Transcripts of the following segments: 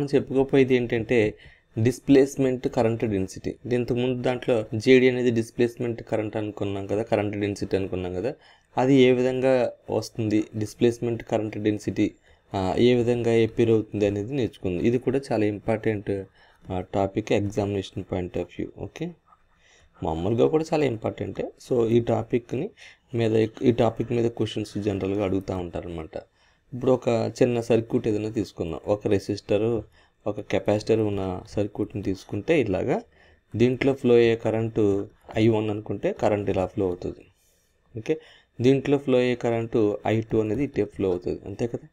మనం చెప్పుకోపోయేది ఏంటంటే displacement current density. ఇంతకుముందు దాంట్లో జేడి అనేది డిస్ప్లేస్మెంట్ కరెంట్ అనుకున్నాం కదా, కరెంట్ డెన్సిటీ అనుకున్నాం కదా. అది ఏ విధంగా వస్తుంది, డిస్ప్లేస్మెంట్ కరెంట్ డెన్సిటీ ఏ విధంగా ఎపియర్ అవుతుంది అనేది నేర్చుకుంది. ఇది కూడా చాలా important topic examination point of view. Okay, మామూలుగా కూడా చాలా ఇంపార్టెంటే. సో ఈ టాపిక్ మీద క్వశ్చన్స్ జనరల్గా అడుగుతూ ఉంటారనమాట. ఇప్పుడు ఒక చిన్న సర్క్యూట్ ఏదైనా తీసుకుందాం. ఒక రెసిస్టర్, ఒక కెపాసిటర్ ఉన్న సర్క్యూట్ని తీసుకుంటే ఇలాగా దీంట్లో ఫ్లో అయ్యే కరెంటు I1 అనుకుంటే కరెంట్ ఇలా ఫ్లో అవుతుంది. ఓకే, దీంట్లో ఫ్లో అయ్యే కరెంటు I2 అనేది ఇటువైపు ఫ్లో అవుతుంది. అంతే కదా,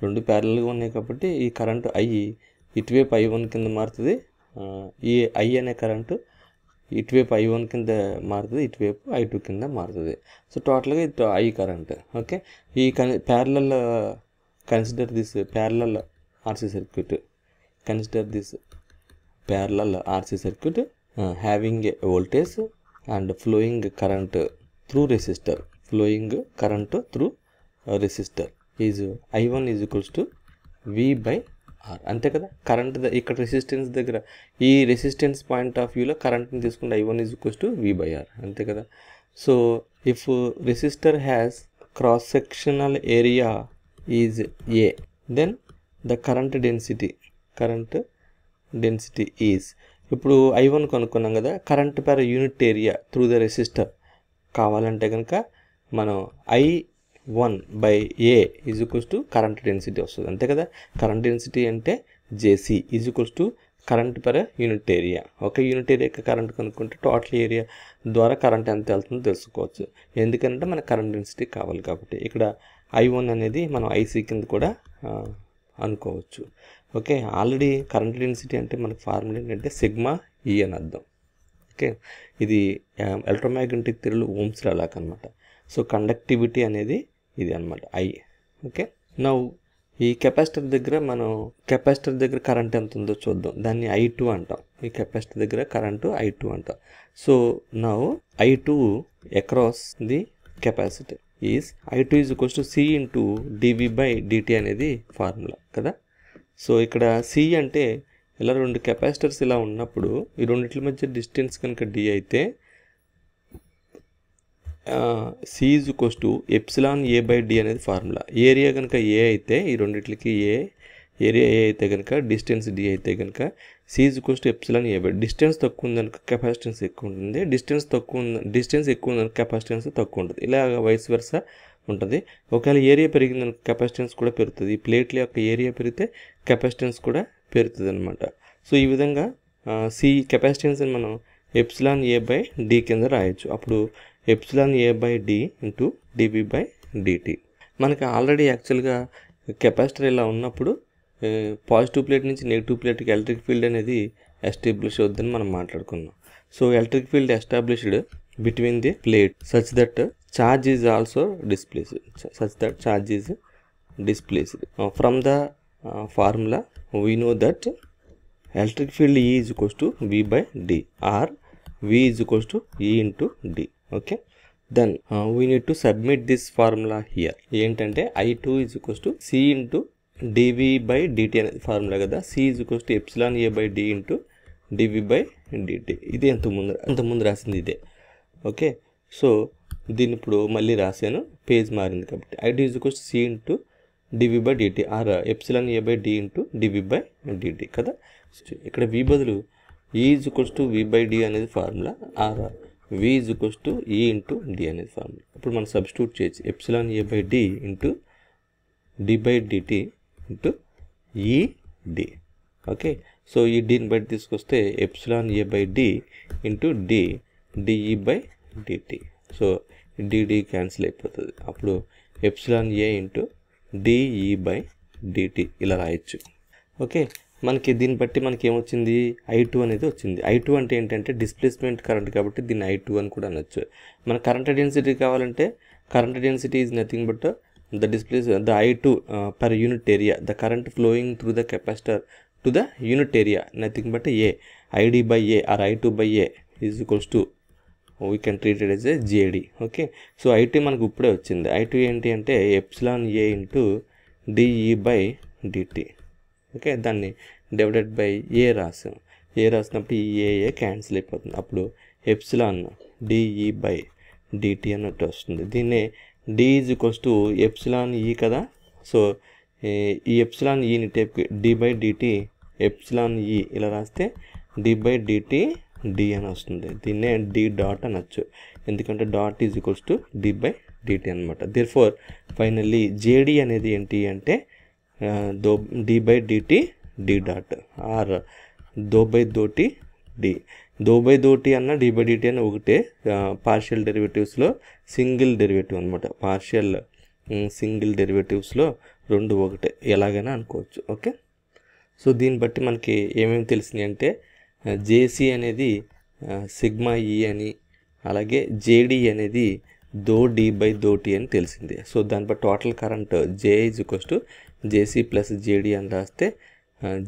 రెండు ప్యారలల్గా ఉన్నాయి కాబట్టి ఈ కరెంటు ఇటువైపు I1 కింద మారుతుంది, ఈ I అనే కరెంటు ఇటువైపు I1 కింద మారుతుంది, ఇటువైపు I2 కింద మారుతుంది. సో టోటల్గా ఇది I కరెంట్. ఓకే, ఈ parallel consider this parallel RC circuit. Consider this parallel RC circuit having a voltage and flowing current through resistor. Flowing current through resistor is I1 is equals to V by R. అంతే కదా, current ఇక్కడ resistance దగ్గర ఈ resistance point of వ్యూలో కరెంట్ని తీసుకుంటే I1 is equals to V by R. అంతే కదా. So if resistor has cross sectional area is A, then the current density is, ఇప్పుడు I1 కనుక్కున్నాం కదా, current per unit area through the resistor కావాలంటే కనుక మనం I1 by A is equals to current density వస్తుంది. అంతే కదా, కరెంట్ డెన్సిటీ అంటే JC is equals to current per unit area. ఒక యూనిట్ ఏరియాకి కరెంట్ కనుక్కుంటే టోటల్ ఏరియా ద్వారా కరెంట్ ఎంత వెళ్తుందో తెలుసుకోవచ్చు. ఎందుకంటే మనకు కరెంట్ డెన్సిటీ కావాలి కాబట్టి. ఇక్కడ I1 అనేది మనం IC కింద కూడా అనుకోవచ్చు. ఓకే, ఆల్రెడీ కరెంట్ డెన్సిటీ అంటే మనకు ఫార్ములా ఏంటంటే సిగ్మా E అని అర్థం. ఓకే, ఇది ఎలక్ట్రోమాగ్నెటిక్ థియరీలో ఓమ్స్ లా అనమాట. సో కండక్టివిటీ అనేది ఇది అనమాట I. ఓకే, నౌ ఈ కెపాసిటర్ దగ్గర కరెంట్ ఎంత ఉందో చూద్దాం. దాన్ని I2 అంటాం. ఈ కెపాసిటర్ దగ్గర కరెంటు I2 అంటాం. So now I2 across the capacitor is I2 is equals to C into dV by dt అనేది ఫార్ములా కదా. సో ఇక్కడ C అంటే ఇలా రెండు కెపాసిటర్స్ ఇలా ఉన్నప్పుడు ఈ రెండింటి మధ్య డిస్టెన్స్ కనుక D అయితే C is equals to epsilon A by D అనేది ఫార్ములా. ఏరియా కనుక A అయితే ఈ రెండింటికి ఏరియా A అయితే కనుక డిస్టెన్స్ D అయితే కనుక C is equals to epsilon A by. Distance తక్కువ ఉందనుక కెపాసిటెన్స్ ఎక్కువ ఉంటుంది, డిస్టెన్స్ ఎక్కువ ఉందనుక కెపాసిటెన్స్ తక్కువ ఉంటుంది. ఇలా వైస్ వెర్సా ఉంటుంది. ఒకవేళ ఏరియా పెరిగిందనుక కెపాసిటెన్స్ కూడా పెరుగుతుంది. ఈ ప్లేట్ల యొక్క ఏరియా పెరిగితే కెపాసిటెన్స్ కూడా పెరుగుతుంది అనమాట. సో ఈ విధంగా కెపాసిటెన్స్ అని మనం ఎప్సిలాన్ A బై D కింద రాయొచ్చు. అప్పుడు epsilon A by D into dV by dt. మనకి ఆల్రెడీ యాక్చువల్గా కెపాసిటర్ ఇలా ఉన్నప్పుడు పాజిటివ్ ప్లేట్ నుంచి నెగిటివ్ ప్లేట్కి ఎలక్ట్రిక్ ఫీల్డ్ అనేది ఎస్టాబ్లిష్ అవుతుందని మనం మాట్లాడుకున్నాం. So electric field established between the plate such that charge is also displaced, from the formula we know that electric field E is equals to V by D or V is equals to E into D. Okay, then we need to submit this formula here. ఏంటంటే I2 is equals to C into dV by dt అనేది formula కదా. C is equals to epsilon A by D into dV by dt. ఇది అంతకుముందు రాసింది ఇదే. Okay, so దీన్ని ఇప్పుడు మళ్ళీ రాశాను, పేజ్ మారింది కాబట్టి. I2 is equals to C into dV by dt or epsilon A by D into dV by dt కదా. ఇక్కడ V బదులు E is equals to V by D అనేది formula, or V is equals to E into D అనేది formula. ఇప్పుడు మనం substitute చేయొచ్చు. Epsilon A by D into D by dt into E D. Okay, so ఈ Dని బట్టి తీసుకొస్తే epsilon A by D into D dE by dt. So dd cancel అయిపోతుంది. అప్పుడు epsilon A into dE by dt ఇలా రాయొచ్చు. Okay, మనకి దీన్ని బట్టి మనకి ఏమొచ్చింది, I2 అనేది వచ్చింది. I2 అంటే ఏంటంటే డిస్ప్లేస్మెంట్ కరెంట్ కాబట్టి దీన్ని I2 అని కూడా అనొచ్చు. మన కరెంట్ డెన్సిటీ కావాలంటే current density is nothing but the I2 per unit area, the current flowing through the capacitor to the unit area, nothing but A, ID by A or I2 by A is equals to, we can treat it as a JD. Okay, so I2 మనకు ఇప్పుడే వచ్చింది. I2 ఏంటి అంటే epsilon A into dE by dt. Okay, దాన్ని divided by ఏ రాసాం. ఏ రాసినప్పుడు ఈ ఏ cancel అయిపోతుంది. అప్పుడు ఎప్సిలాన్ డిఈ బై డిటి అన్నట్టు వస్తుంది. దీన్నే D is equals to epsilon E కదా. సో ఈ ఎప్సిలాన్ ఈని టైప్కి D by DT epsilon E ఇలా రాస్తే డి బై డిటి డి అని వస్తుంది. దీన్నే డి డాట్ అనొచ్చు, ఎందుకంటే dot is equals to D by DT అనమాట. దేర్ఫోర్ ఫైనల్లీ జేడి అనేది ఏంటి అంటే D by DT D dot or దో బై దోటి డి. దో బై దోటి అన్న డి బై డిటి అన్న ఒకటే. పార్షియల్ డెరివేటివ్స్లో సింగిల్ డెరివేటివ్ అనమాట. పార్షియల్ సింగిల్ డెరివేటివ్స్లో రెండు ఒకటే, ఎలాగైనా అనుకోవచ్చు. ఓకే, సో దీన్ని బట్టి మనకి ఏమేమి తెలిసినాయి అంటే జేసీ అనేది సిగ్మా ఈ అని, అలాగే జేడి అనేది దో డి బై దో టీ అని తెలిసింది. సో దాని బట్టి total current J is equals to JC plus JD అని రాస్తే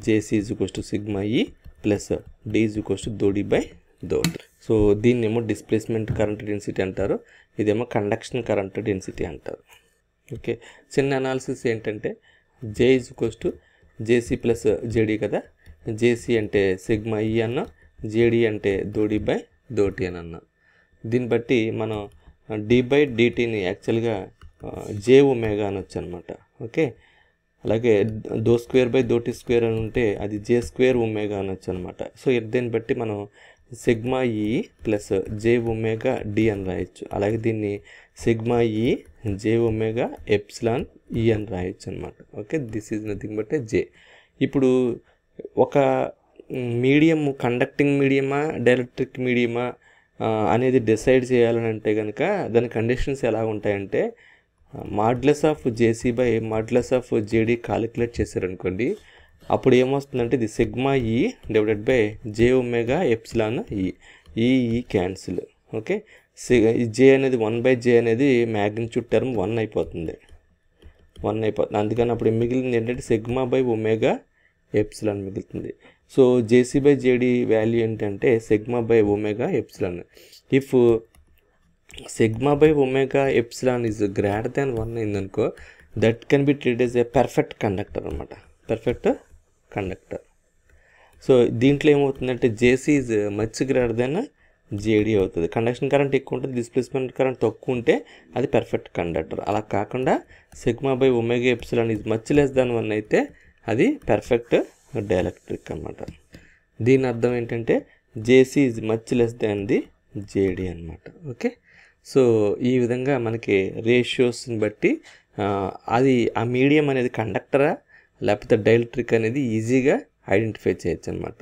JC is equals to sigma E plus D is equals to దో డి బై దో టీ. సో దీన్నేమో డిస్ప్లేస్మెంట్ కరెంట్ డెన్సిటీ అంటారు, ఇదేమో కండక్షన్ కరెంట్ డెన్సిటీ అంటారు. ఓకే, చిన్న analysis ఏంటంటే J is equals to JC plus JD కదా. జేసీ అంటే సిగ్మా ఈ అన్న, జేడి అంటే దోడి బై దోటి అని అన్న. దీన్ని బట్టి మనం డి బై డిటీని యాక్చువల్గా జే ఒమేగా అనొచ్చు అనమాట. ఓకే, అలాగే దో స్క్వేర్ బై దోటి స్క్వేర్ అని ఉంటే అది జే స్క్వేర్ ఒమేగా అనొచ్చు అనమాట. సో దీన్ని బట్టి మనం sigma E plus J omega D అని రాయొచ్చు. అలాగే దీన్ని సిగ్మా ఈ జే ఒమేగా ఎప్సిలాన్ ఈ అని రాయొచ్చు అనమాట. Okay, this is nothing but J. ఇప్పుడు ఒక మీడియం కండక్టింగ్ మీడియమా డైఎలక్ట్రిక్ మీడియమా అనేది డిసైడ్ చేయాలని అంటే కనుక దాని కండిషన్స్ ఎలా ఉంటాయంటే modulus of JC by modulus of JD calculate చేశారనుకోండి, అప్పుడు ఏమొస్తుందంటే ఇది sigma E divided by J omega epsilon E cancel. Okay, J అనేది 1/j అనేది మ్యాగ్నిట్యూడ్ టర్మ్ 1 అయిపోతుంది. అందుకని అప్పుడు మిగిలింది ఏంటంటే సిగ్మా బై ఒమేగా ఎప్సిలాన్ మిగులుతుంది. So JC by JD value ఏంటంటే sigma by omega epsilon. If sigma by omega epsilon is greater than 1 అయిందనుకో, that can be treated as a perfect conductor అనమాట, perfect conductor. So దీంట్లో ఏమవుతుందంటే JC is much greater than JD అవుతుంది. Conduction current ఎక్కువ ఉంటుంది, displacement current తక్కువ ఉంటే అది పర్ఫెక్ట్ కండక్టర్. అలా కాకుండా sigma by omega epsilon is much less than 1 అయితే అది పర్ఫెక్ట్ డైఎలక్ట్రిక్ అనమాట. దీని అర్థం ఏంటంటే JC is much less than the JD అనమాట. ఓకే, సో ఈ విధంగా మనకి రేషియోస్ని బట్టి అది ఆ మీడియం అనేది కండక్టరా లేకపోతే డైఎలక్ట్రిక్ అనేది ఈజీగా ఐడెంటిఫై చేయొచ్చు అనమాట.